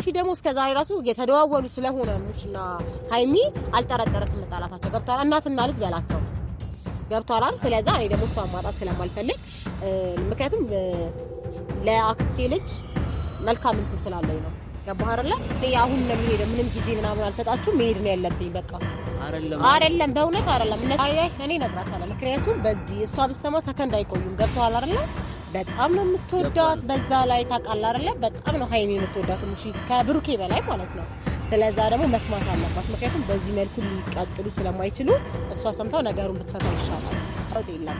ሙሺ ደግሞ እስከዛሬ ራሱ የተደዋወሉ ስለሆነ ሙሽና ሃይሚ አልጠረጠረችም መጣላታቸው ገብቷል እናትና ልጅ በላቸው ገብቷል አይደል ስለዚህ እኔ ደግሞ እሷን ማጣት ስለማልፈልግ ምክንያቱም ለአክስቴ ልጅ መልካም እንትን ስላለኝ ነው ገባህ አይደል አሁን ነው የሚሄደው ምንም ጊዜ ምናምን አልሰጣችሁም መሄድ ነው ያለብኝ በቃ አይደለም በእውነት አይደለም እኔ እነግራታለሁ ምክንያቱም በዚህ እሷ ብትሰማ ሰከንድ አይቆዩም ገብቷል አይደል በጣም ነው የምትወዳት በዛ ላይ ታውቃለህ አይደል በጣም ነው ሃይሚ የምትወዳት ሙሺ ከብሩኬ በላይ ማለት ነው ስለዛ ደግሞ መስማት አለባት ምክንያቱም በዚህ መልኩ ሊቀጥሉ ስለማይችሉ እሷ ሰምታው ነገሩን ብትፈታው ይሻላል አውጥ የለም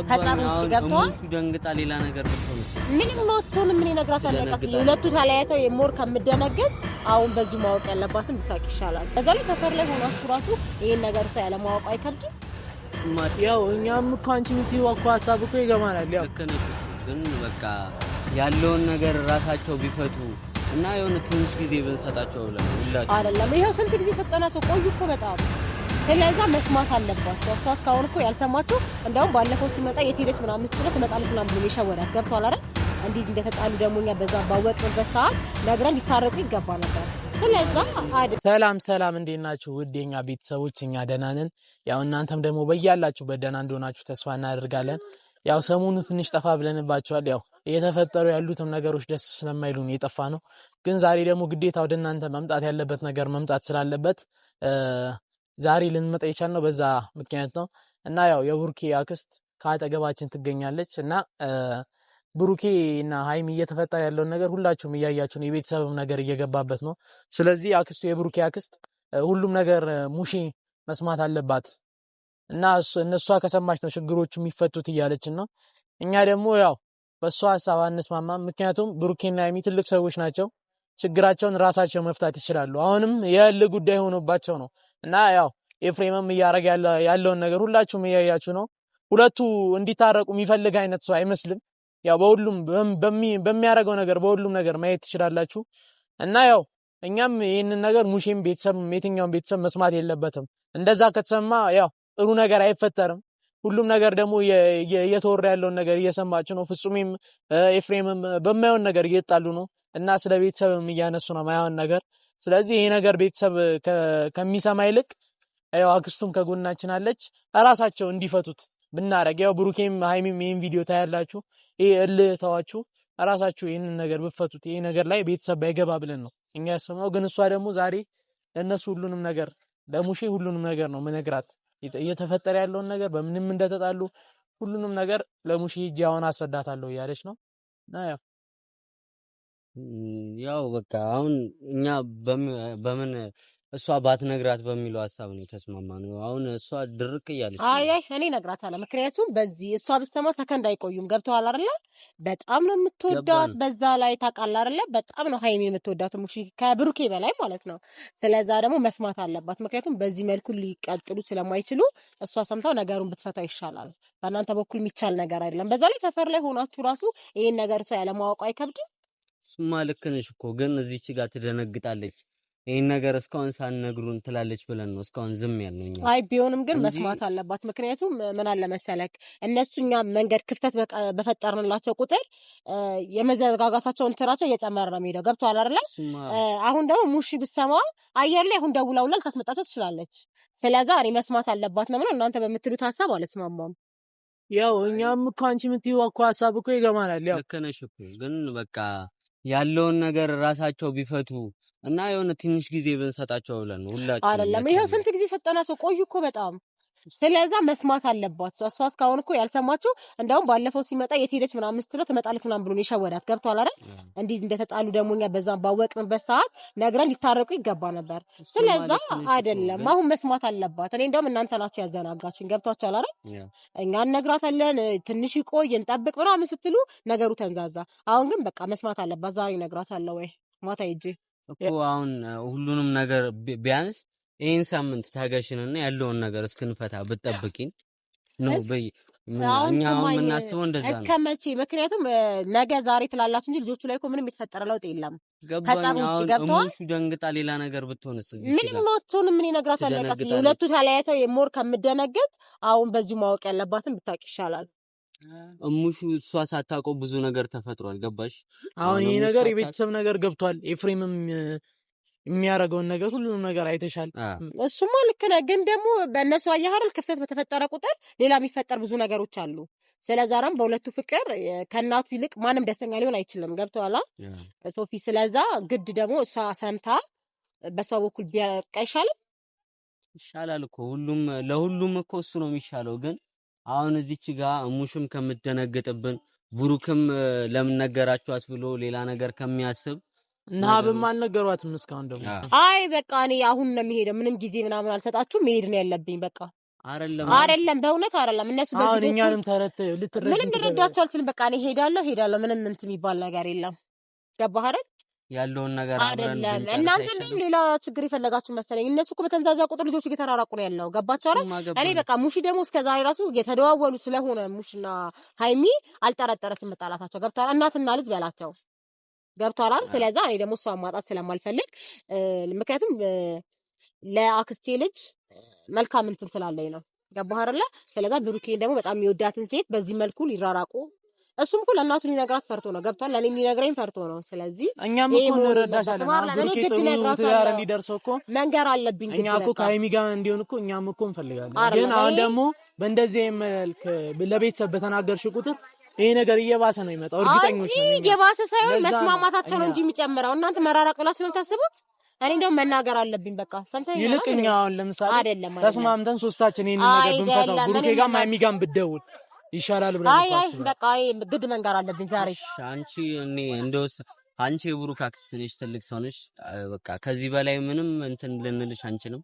ከታውቁ ገብቷል ሙሺ ደንግጣ ሌላ ነገር ብትሆንስ ምንም ኖቱን ምን ይነግራታል ለቀስ ሁለቱ ተለያይተው የሞር ከምደነገጥ አሁን በዚህ ማወቅ ያለባትን ብታውቅ ይሻላል በዛ ላይ ሰፈር ላይ ሆናችሁ ራሱ ይሄን ነገር ሰው ያለ ማወቅ አይከብድም ያው እኛም ካንቺ ምትይው እኮ ሐሳብ እኮ ይገባናል ያው ግን በቃ ያለውን ነገር ራሳቸው ቢፈቱ እና የሆነ ትንሽ ጊዜ ብንሰጣቸው ለሁላችሁ አይደለም ይሄው ስንት ጊዜ ሰጠናቸው ቆዩ እኮ በጣም ስለዛ መስማት አለባቸው አስተዋስ ካሁን እኮ ያልሰማችሁ እንደውም ባለፈው ሲመጣ የት ምናምን ስትለው ትመጣለች ምናምን ብሎ ይሸወዳት ገብቷል አይደል እንዴት እንደተጣሉ ደሞኛ በዛ ባወቅንበት ሰዓት ነግረን ሊታረቁ ይገባ ነበር ስለዛ ሰላም እንዴት ናችሁ ውዴኛ ቤተሰቦች እኛ ደህና ነን ያው እናንተም ደግሞ በያላችሁ በደህና እንደሆናችሁ ተስፋ እናደርጋለን ያው ሰሞኑ ትንሽ ጠፋ ብለንባችኋል ያው እየተፈጠሩ ያሉትም ነገሮች ደስ ስለማይሉን የጠፋ ነው ግን ዛሬ ደግሞ ግዴታ ወደ እናንተ መምጣት ያለበት ነገር መምጣት ስላለበት ዛሬ ልንመጣ የቻልነው በዛ ምክንያት ነው እና ያው የብሩኬ አክስት ካጠገባችን ትገኛለች እና ብሩኬ እና ሃይሚ እየተፈጠረ ያለው ነገር ሁላችሁም እያያችሁ ነው የቤተሰብም ነገር እየገባበት ነው ስለዚህ አክስቱ የብሩኬ አክስት ሁሉም ነገር ሙሺ መስማት አለባት እና እነሷ ከሰማች ነው ችግሮቹ የሚፈቱት እያለችን ነው እኛ ደግሞ ያው በሷ ሐሳብ አንስማማም ምክንያቱም ብሩኬና ሃይሚ ትልቅ ሰዎች ናቸው ችግራቸውን ራሳቸው መፍታት ይችላሉ አሁንም የል ጉዳይ ሆኖባቸው ነው እና ያው ኤፍሬምም እያረጋ ያለውን ነገር ሁላችሁም እያያችሁ ነው ሁለቱ እንዲታረቁ የሚፈልግ አይነት ሰው አይመስልም ያው በሁሉም በሚያረጋው ነገር በሁሉም ነገር ማየት ትችላላችሁ እና ያው እኛም ይሄንን ነገር ሙሺም ቤተሰብም የትኛውም ቤተሰብ መስማት የለበትም እንደዛ ከተሰማ ያው ጥሩ ነገር አይፈጠርም ሁሉም ነገር ደግሞ እየተወራ ያለውን ነገር እየሰማችሁ ነው ፍጹምም ኤፍሬምም በማይሆን ነገር እየጣሉ ነው እና ስለ ቤተሰብም እያነሱ ነው ማይሆን ነገር ስለዚህ ይሄ ነገር ቤተሰብ ከሚሰማ ይልቅ ያው አክስቱም ከጎናችን አለች ራሳቸው እንዲፈቱት ብናረግ ያው ብሩኬም ሃይሚም ይሄን ቪዲዮ ታያላችሁ ይሄ እልታዋችሁ ራሳችሁ ይሄንን ነገር ብፈቱት ይሄ ነገር ላይ ቤተሰብ ባይገባ ብለን ነው እኛ ያሰማው ግን እሷ ደግሞ ዛሬ ለነሱ ሁሉንም ነገር ለሙሺ ሁሉንም ነገር ነው መነግራት እየተፈጠረ ያለውን ነገር በምንም እንደተጣሉ ሁሉንም ነገር ለሙሺ ጃውን አስረዳታለሁ ያለች ነው ያው በቃ አሁን እኛ በምን እሷ ባትነግራት በሚለው ሐሳብ ነው ተስማማነው አሁን እሷ ድርቅ እያለች አይ እኔ ነግራታለሁ ምክንያቱም በዚህ እሷ ብትሰማ ሰከንድ አይቆዩም ገብቷል አይደል በጣም ነው የምትወዳት በዛ ላይ ታውቃለህ አይደል በጣም ነው ሃይሚ የምትወዳት ሙሺ ከብሩኬ በላይ ማለት ነው ስለዛ ደግሞ መስማት አለባት ምክንያቱም በዚህ መልኩ ሊቀጥሉ ስለማይችሉ እሷ ሰምታው ነገሩን ብትፈታ ይሻላል በእናንተ በኩል የሚቻል ነገር አይደለም በዛ ላይ ሰፈር ላይ ሆናችሁ ራሱ ይሄን ነገር ሰው ያለ ማወቅ አይከብድም ስማ ልክ ነሽ እኮ ግን እዚህች ጋር ትደነግጣለች ይሄን ነገር እስካሁን ሳንነግሩን ትላለች ብለን ነው እስካሁን ዝም ያልነውኛ አይ ቢሆንም ግን መስማት አለባት ምክንያቱም ምን አለ መሰለክ እነሱኛ መንገድ ክፍተት በፈጠርንላቸው ቁጥር የመዘጋጋታቸው እንትራቸው እየጨመረ ነው የሚሄደው ገብቷል አይደል አሁን ደግሞ ሙሺ ብትሰማ አየር ላይ አሁን ደውላውላ ልታስመጣቸው ትችላለች ስለዛ እኔ መስማት አለባት ነው ማለት እናንተ በምትሉት ሐሳብ አልስማማም ያው እኛም ካንቺ ምትይው እኮ ሐሳብ እኮ ይገባናል ያው ልክ ነሽ እኮ ግን በቃ ያለውን ነገር ራሳቸው ቢፈቱ እና የሆነ ትንሽ ጊዜ ብንሰጣቸው ብለን ነው ሁላችንም አይደለም ይሄው ስንት ጊዜ ሰጠናቸው ቆዩ እኮ በጣም ስለዛ መስማት አለባቸው አስተዋስ ካሁን እኮ ያልሰማችሁ እንደውም ባለፈው ሲመጣ የት ሄደች ምናምን ስትለው ትመጣለች ምናምን ብሎ ይሸወዳት ገብቷል አይደል እንዴት እንደተጣሉ ደሞኛ በዛም ባወቅንበት ሰዓት ነግረን ሊታረቁ ይገባ ነበር ስለዛ አይደለም አሁን መስማት አለባት እኔ እንደውም እናንተ ናችሁ ያዘናጋችሁኝ ገብቷችኋል አይደል እኛ እነግራታለን ትንሽ ይቆይ እንጠብቅ ምናምን ስትሉ ነገሩ ተንዛዛ አሁን ግን በቃ መስማት አለባት ዛሬ እነግራታለሁ ወይ ማታ ሂጅ እኮ አሁን ሁሉንም ነገር ቢያንስ ይሄን ሳምንት ታገሽንና ያለውን ነገር እስክንፈታ ብትጠብቂን ነው እኛ አሁን የምናስበው እንደዛ ነው እስከመቼ ምክንያቱም ነገ ዛሬ ትላላችሁ እንጂ ልጆቹ ላይ እኮ ምንም የተፈጠረ ለውጥ የለም ሙሺ ደንግጣ ሌላ ነገር ብትሆንስ ምንም ሞቱን ምን ይነግራታል ለቀስ ሁለቱ ተለያይተው የሞር ከምደነገጥ አሁን በዚህ ማወቅ ያለባትን ብታውቂ ይሻላል እሙሹ እሷ ሳታውቀው ብዙ ነገር ተፈጥሯል። ገባሽ? አሁን ይሄ ነገር የቤተሰብ ነገር ገብቷል። ኤፍሬምም የሚያደርገውን ነገር ሁሉንም ነገር አይተሻል። እሱማ ልክ ነህ፣ ግን ደግሞ በእነሱ አያህል ክፍተት በተፈጠረ ቁጥር ሌላ የሚፈጠር ብዙ ነገሮች አሉ። ስለዛራም በሁለቱ ፍቅር ከእናቱ ይልቅ ማንም ደስተኛ ሊሆን አይችልም። ገብቶሃል ሶፊ? ስለዛ ግድ ደግሞ እሷ ሰምታ በሷ በኩል ቢያርቅ አይሻልም? ይሻላል እኮ ለሁሉም እኮ እሱ ነው የሚሻለው። ግን አሁን እዚች ጋር እሙሽም ከምትደነግጥብን ብሩክም ለምን ነገራችኋት ብሎ ሌላ ነገር ከሚያስብ እና ሀብም አልነገሯትም እስካሁን ደግሞ። አይ በቃ እኔ አሁን ነው የሚሄደው፣ ምንም ጊዜ ምናምን አልሰጣችሁም፣ መሄድ ነው ያለብኝ በቃ። አይደለም በእውነት አይደለም። እነሱ በዚህ እኛንም ልትረዱ ምንም ልረዳቸው አልችልም። በቃ እኔ ሄዳለሁ፣ ምንም እንትን የሚባል ነገር የለም። ገባህ አይደል? ያለውን ነገር አይደለም እናንተ እንደውም ሌላ ችግር የፈለጋችሁ መሰለኝ። እነሱ እኮ በተንዛዛ ቁጥር ልጆቹ እየተራራቁ ነው ያለው። ገባችሁ አይደል? እኔ በቃ ሙሺ ደግሞ እስከዛሬ ራሱ እየተደዋወሉ ስለሆነ ሙሽና ሃይሚ አልጠረጠረችም መጣላታቸው። ገብቷል? እናትና ልጅ በላቸው። ገብቷል አይደል? ስለዛ እኔ ደግሞ እሷን ማጣት ስለማልፈልግ ምክንያቱም ለአክስቴ ልጅ መልካም እንትን ስላለኝ ነው። ገባህ አይደል? ስለዛ ብሩኬን ደግሞ በጣም የሚወዳትን ሴት በዚህ መልኩ ሊራራቁ እሱም እኮ ለእናቱ ሊነግራት ፈርቶ ነው። ገብቷል? ለኔ የሚነግረኝ ፈርቶ ነው። ስለዚህ እኛም እኮ እንረዳሻለን። ብሩኬ ትዳር እንዲደርሰው እኮ መንገር አለብኝ። እኛ እኮ ከሃይሚ ጋር እንዲሆን እኮ እኛም እኮ እንፈልጋለን። ግን አሁን ደግሞ በእንደዚህ መልክ ለቤተሰብ በተናገርሽ ቁጥር ይሄ ነገር እየባሰ ነው የሚመጣው። እርግጠኞች ነን። እየባሰ ሳይሆን መስማማታቸው ነው እንጂ የሚጨምረው። እናንተ መራራቅ ብላችሁ ነው የምታስቡት። እኔ እንደውም መናገር አለብኝ። በቃ ሰምተኛ ይልቅኛ አሁን ለምሳሌ ተስማምተን ሶስታችን ይሄን ነገር ብንፈታው ብሩኬ ጋርም ሃይሚ ጋርም ብትደውል ይሻላል ብለን አይ በቃ ግድ መንገር አለብኝ ዛሬ። አንቺ የብሩክ አክስት ነሽ፣ ትልቅ ሰው ነሽ። በቃ ከዚህ በላይ ምንም እንትን ልንልሽ አንችልም።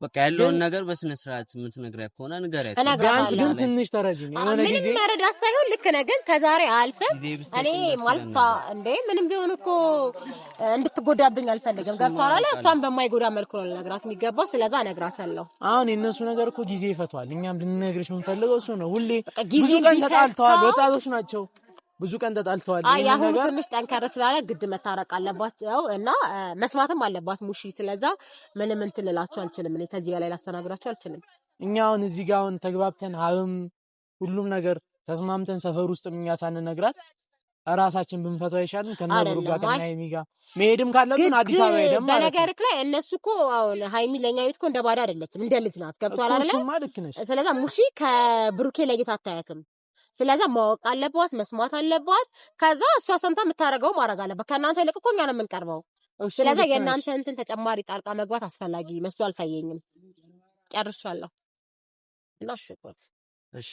በቃ ያለውን ነገር በስነ ስርዓት የምትነግሪያት ከሆነ ንገሪያት። ቢያንስ ግን ትንሽ ተረጂኝ የሆነ ጊዜ ምንም መረዳት ሳይሆን ልክ ነህ፣ ግን ከዛሬ አልፈን እኔ ማለት እንደ ምንም ቢሆን እኮ እንድትጎዳብኝ አልፈልግም። ገብቶሃል? እሷን በማይጎዳ መልኩ ነው ልነግራት የሚገባው። ስለዛ እነግራታለሁ። አሁን የእነሱ ነገር እኮ ጊዜ ይፈቷል። እኛም ልንነግርሽ የምንፈልገው እሱ ነው። ሁሌ ብዙ ቀን ተጣልተዋል፣ ወጣቶች ናቸው። ብዙ ቀን ተጣልተዋል። አይ አሁን ትንሽ ጠንከር ስላለ ግድ መታረቅ አለባቸው እና መስማትም አለባት ሙሺ። ስለዛ ምንም እንትን ልላችሁ አልችልም። እኔ ከዚህ በላይ ላስተናግዳችሁ አልችልም። እኛ አሁን እዚህ ጋር አሁን ተግባብተን ሀብም ሁሉም ነገር ተስማምተን ሰፈር ውስጥ እኛ ሳንነግራት ራሳችን ብንፈታው አይሻልም? ከነብሩ ጋር ከናይሚ ጋር መሄድም ካለብን አዲስ አበባ ሄደም ማለት ነው። በነገርክ ላይ እነሱ እኮ አሁን ሃይሚ ለኛ ቤት እኮ እንደ ባዳ አይደለችም፣ እንደ ልጅ ናት። ገብቶሃል አይደል? ስለዛ ሙሺ ከብሩኬ ለጌታ አታያትም። ስለዛ ማወቅ አለባት፣ መስማት አለባት። ከዛ እሷ ሰምታ የምታረገው ማድረግ አለባት። ከእናንተ ይልቅ እኮ እኛ ነው የምንቀርበው። ስለዛ የእናንተ እንትን ተጨማሪ ጣልቃ መግባት አስፈላጊ መስሎ አልታየኝም። ጨርሻለሁ እና እሺ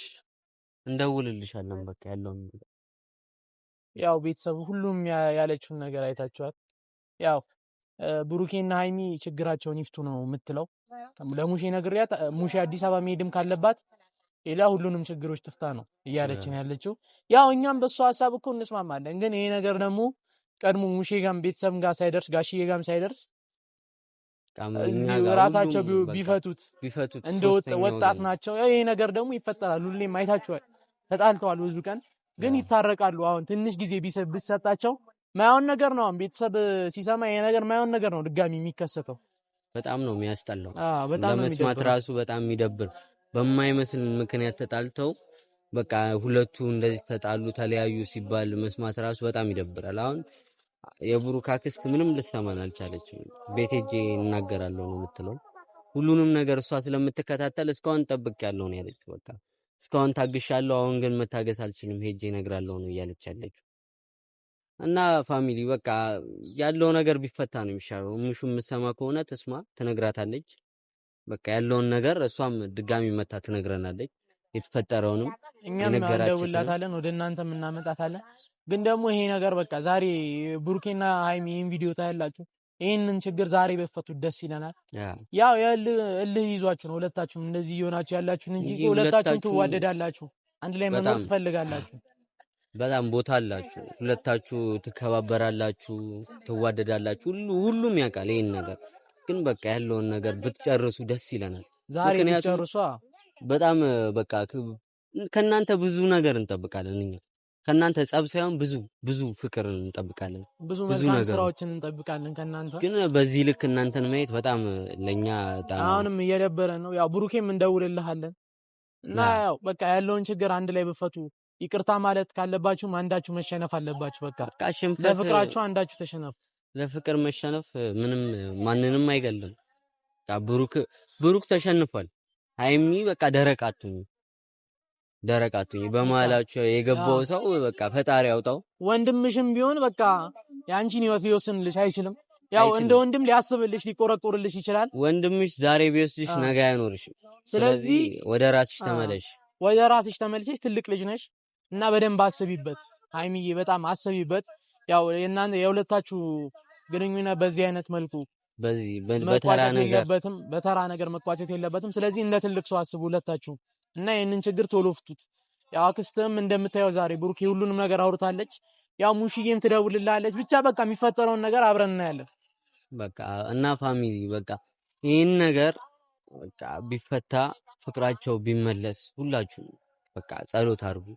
እንደውልልሻለን። በቃ ያለውን ያው ቤተሰቡ ሁሉም ያለችውን ነገር አይታችኋል። ያው ብሩኬና ሃይሚ ችግራቸውን ይፍቱ ነው የምትለው። ለሙሼ ነግሪያት ሙሼ አዲስ አበባ መሄድም ካለባት ሌላ ሁሉንም ችግሮች ትፍታ ነው እያለችን ያለችው። ያው እኛም በሱ ሐሳብ እኮ እንስማማለን። ግን ይሄ ነገር ደግሞ ቀድሞ ሙሼ ጋም ቤተሰብ ጋር ሳይደርስ ጋሽዬ ጋም ሳይደርስ ራሳቸው ቢፈቱት እንደ ወጣት ናቸው። ይሄ ነገር ደግሞ ይፈጠራል። ሁሌም አይታችኋል። ተጣልተዋል ብዙ ቀን ግን ይታረቃሉ። አሁን ትንሽ ጊዜ ቢሰጣቸው ማይሆን ነገር ነው። አሁን ቤተሰብ ሲሰማ ይሄ ነገር ማይሆን ነገር ነው ድጋሚ የሚከሰተው። በጣም ነው የሚያስጠላው። ለመስማት ራሱ በጣም የሚደብር በማይመስል ምክንያት ተጣልተው በቃ ሁለቱ እንደዚህ ተጣሉ ተለያዩ ሲባል መስማት ራሱ በጣም ይደብራል። አሁን የብሩክ አክስት ምንም ልትሰማን አልቻለችም። ቤት ሄጄ እናገራለሁ ነው የምትለው። ሁሉንም ነገር እሷ ስለምትከታተል እስካሁን ጠብቄያለሁ ነው ያለችው። በቃ እስካሁን ታግሻለሁ፣ አሁን ግን መታገስ አልችልም፣ ሄጄ እነግራለሁ ነው እያለች ያለችው። እና ፋሚሊ በቃ ያለው ነገር ቢፈታ ነው የሚሻለው። እሙሹ የምትሰማ ከሆነ ትስማ፣ ትነግራታለች። በቃ ያለውን ነገር እሷም ድጋሚ መታ ትነግረናለች። የተፈጠረውንም እኛም እንደውላታለን፣ ወደ እናንተም እናመጣታለን። ግን ደግሞ ይሄ ነገር በቃ ዛሬ ብሩኬና ሃይሚ ይሄን ቪዲዮ ታያላችሁ። ይሄንን ችግር ዛሬ በፈቱት ደስ ይለናል። ያው እልህ ይዟችሁ ነው ሁለታችሁም እንደዚህ እየሆናችሁ ያላችሁን እንጂ ሁለታችሁም ትዋደዳላችሁ፣ አንድ ላይ መኖር ትፈልጋላችሁ። በጣም ቦታ አላችሁ፣ ሁለታችሁ ትከባበራላችሁ፣ ትዋደዳላችሁ። ሁሉም ያውቃል ይሄን ነገር። ግን በቃ ያለውን ነገር ብትጨርሱ ደስ ይለናል። ዛሬ ብትጨርሷ በጣም በቃ ከናንተ ብዙ ነገር እንጠብቃለን። እኛ ከናንተ ጸብ ሳይሆን ብዙ ፍቅር እንጠብቃለን። ብዙ መልካም ስራዎችን እንጠብቃለን ከናንተ። ግን በዚህ ልክ እናንተን ማየት በጣም ለኛ አሁንም እየደበረ ነው። ያው ብሩኬም እንደውልልሃለን እና ያው በቃ ያለውን ችግር አንድ ላይ በፈቱ ይቅርታ ማለት ካለባችሁ አንዳችሁ መሸነፍ አለባችሁ። በቃ ለፍቅራችሁ አንዳችሁ ተሸነፉ። ለፍቅር መሸነፍ ምንም ማንንም አይገልም። ብሩክ ተሸንፏል። ሃይሚ በቃ ደረቃቱኝ በመሃላችሁ የገባው ሰው በቃ ፈጣሪ ያውጣው። ወንድምሽም ቢሆን በቃ ያንቺን ህይወት ሊወስንልሽ አይችልም። ያው እንደ ወንድም ሊያስብልሽ ሊቆረቆርልሽ ይችላል። ወንድምሽ ዛሬ ቢወስድሽ ነገ አይኖርሽም። ስለዚህ ወደ ራስሽ ተመለሽ። ወደ ራስሽ ተመልሰሽ ትልቅ ልጅ ነሽ እና በደንብ አስቢበት ሃይሚዬ፣ በጣም አስቢበት። ያው የእናንተ የሁለታችሁ ግንኙነት በዚህ አይነት መልኩ በተራ ነገር መቋጨት የለበትም። ስለዚህ እንደ ትልቅ ሰው አስቡ ሁለታችሁ እና ይሄንን ችግር ቶሎ ፍቱት። ያው አክስትም እንደምታየው ዛሬ ብሩክ ሁሉንም ነገር አውርታለች። ያው ሙሽዬም ትደውልልሃለች። ብቻ በቃ የሚፈጠረውን ነገር አብረን እናያለን። በቃ እና ፋሚሊ በቃ ይሄን ነገር በቃ ቢፈታ ፍቅራቸው ቢመለስ ሁላችሁ በቃ ጸሎት አድርጉ።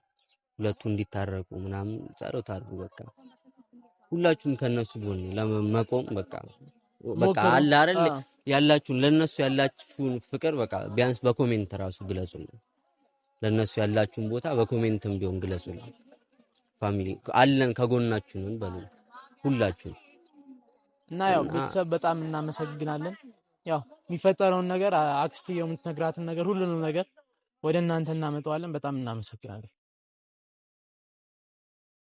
ሁለቱ እንዲታረቁ ምናምን ጸሎት አድርጉ። በቃ ሁላችሁም ከነሱ ጎን ለመቆም በቃ አለ አይደል ያላችሁን ለነሱ ያላችሁን ፍቅር በቃ ቢያንስ በኮሜንት ራሱ ግለጹልን። ለነሱ ያላችሁን ቦታ በኮሜንትም ቢሆን ግለጹልን። ፋሚሊ አለን ከጎናችሁ ነን በሉ ሁላችሁ። እና ያው ቤተሰብ በጣም እናመሰግናለን። ያው የሚፈጠረውን ነገር አክስትየው የምትነግራትን ነገር ሁሉንም ነገር ወደ እናንተ እናመጣዋለን። በጣም እናመሰግናለን።